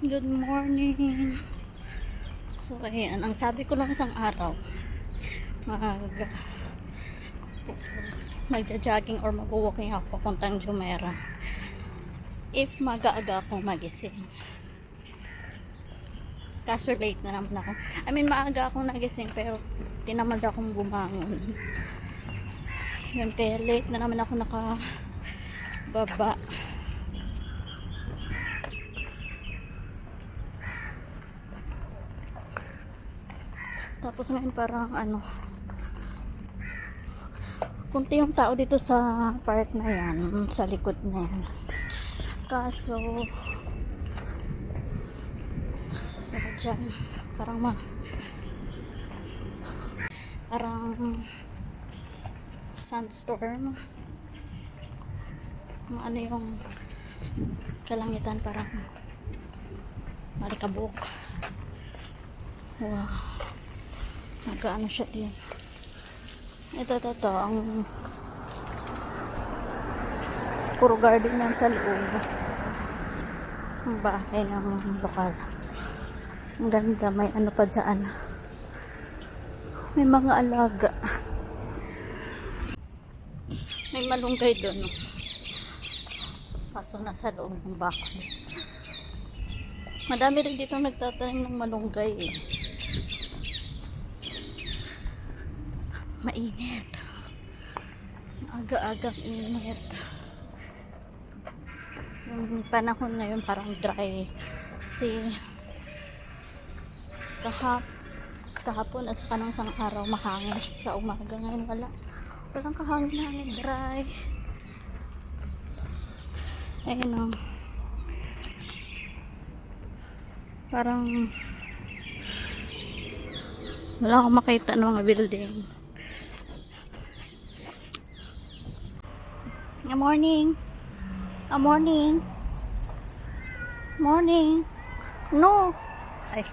Good morning. So, ayan. Ang sabi ko lang isang araw, magja-jogging or mag-walking ako papuntang Jumeirah. If mag-aaga akong magising. Kaso late na naman ako. Maaga akong nagising pero tinamad akong bumangon. Yun, kaya late na naman ako nakababa. Tapos ngayon parang kunti yung tao dito sa park na yan, sa likod na yan. Kaso dyan, parang sandstorm. Ano yung kalangitan, parang malikabok. Wow, nagkaano siya din. Ito, ang puro garden yan sa loob. Ang bahay ng lokal. Ang ganda, may ano pa dyan. May mga alaga. May malunggay doon. Kaso nasa loob ng bahay. Madami rin dito nagtatanim ng malunggay eh. Mainit. Aga-agang init. Yung panahon na yun parang dry. Kasi kahapon at saka ng isang araw mahangin siya sa umaga. Ngayon walang kahangin-hangin, dry. Ayun o. Parang wala akong makita ng mga building. Good morning. Good morning. Morning. No. Ay.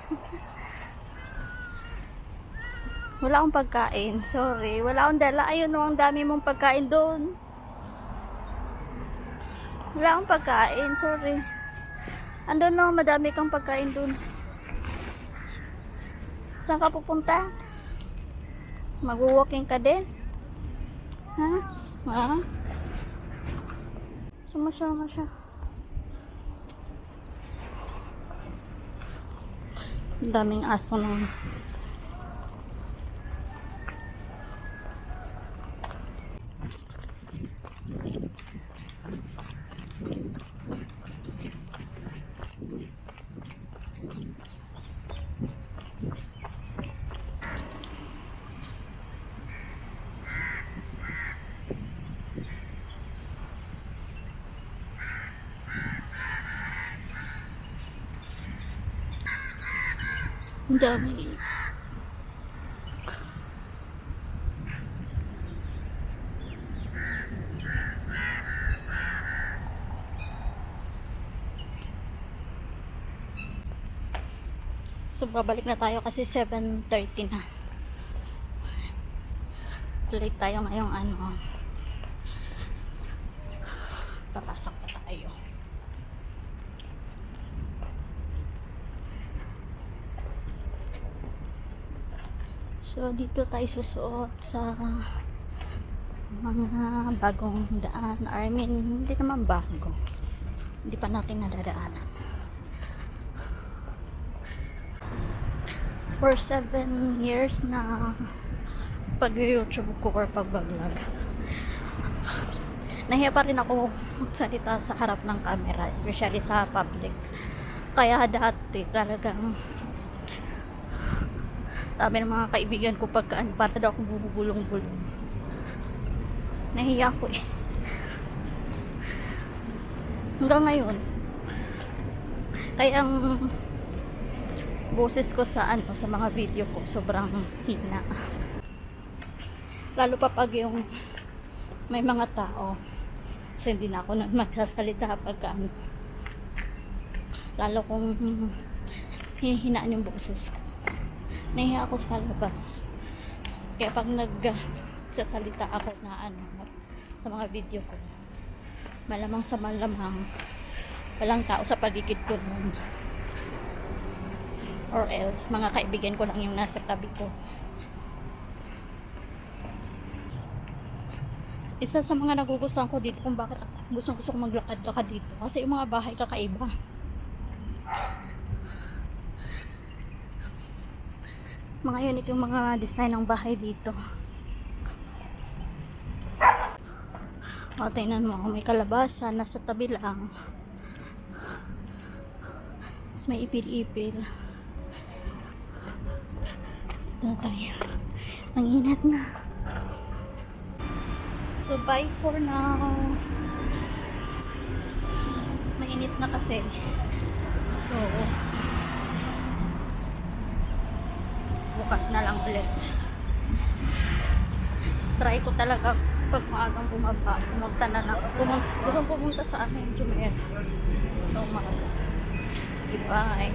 Wala akong pagkain. Sorry. Wala akong dala. Ayun o, ang dami mong pagkain doon. Wala akong pagkain. Sorry. Andun no, madami kang pagkain doon. Saan ka pupunta? Mag-walking ka din? Ha? Ha? Sumasama siya. Ang daming aso nung ang dami. So babalik na tayo kasi 7:30 na. Late tayo ngayong papasok pa tayo. So dito tayo susuot sa mga bagong daan. Hindi naman bago. Hindi pa natin nadadaanan. For 7 years na pag-YouTube ko or pag-vlog, nahiya pa rin ako magsalita sa harap ng camera, especially sa public. Kaya dati talagang sabi ng mga kaibigan ko pagkaan para daw ako bubulong-bulong. Nahiya ko eh. Hanggang ngayon. Kaya ang boses ko sa mga video ko sobrang hina. Lalo pa pag yung may mga tao. So hindi na ako magsasalita pagka lalo kung hihinaan yung boses ko. Nahiya ako sa labas. Kaya pag nagsasalita ako na sa mga video ko, malamang walang tao sa paligid ko nun. or else mga kaibigan ko lang yung nasa tabi ko. Isa sa mga nagugustuhan ko dito kung bakit gusto ko maglakad-lakad dito kasi yung mga bahay kakaiba. Mga unit yung mga design ng bahay dito. O, tingnan mo, may kalabasa nasa tabi lang. Tapos may ipil-ipil. Dito na tayo. Ang inat na. So, bye for now. Mainit na kasi. So, bukas na lang ulit. Try ko talaga pag maagang bumaba, pumunta na lang. Gusto pumunta sa akin, Jumer. So, umaga. Sige, bye.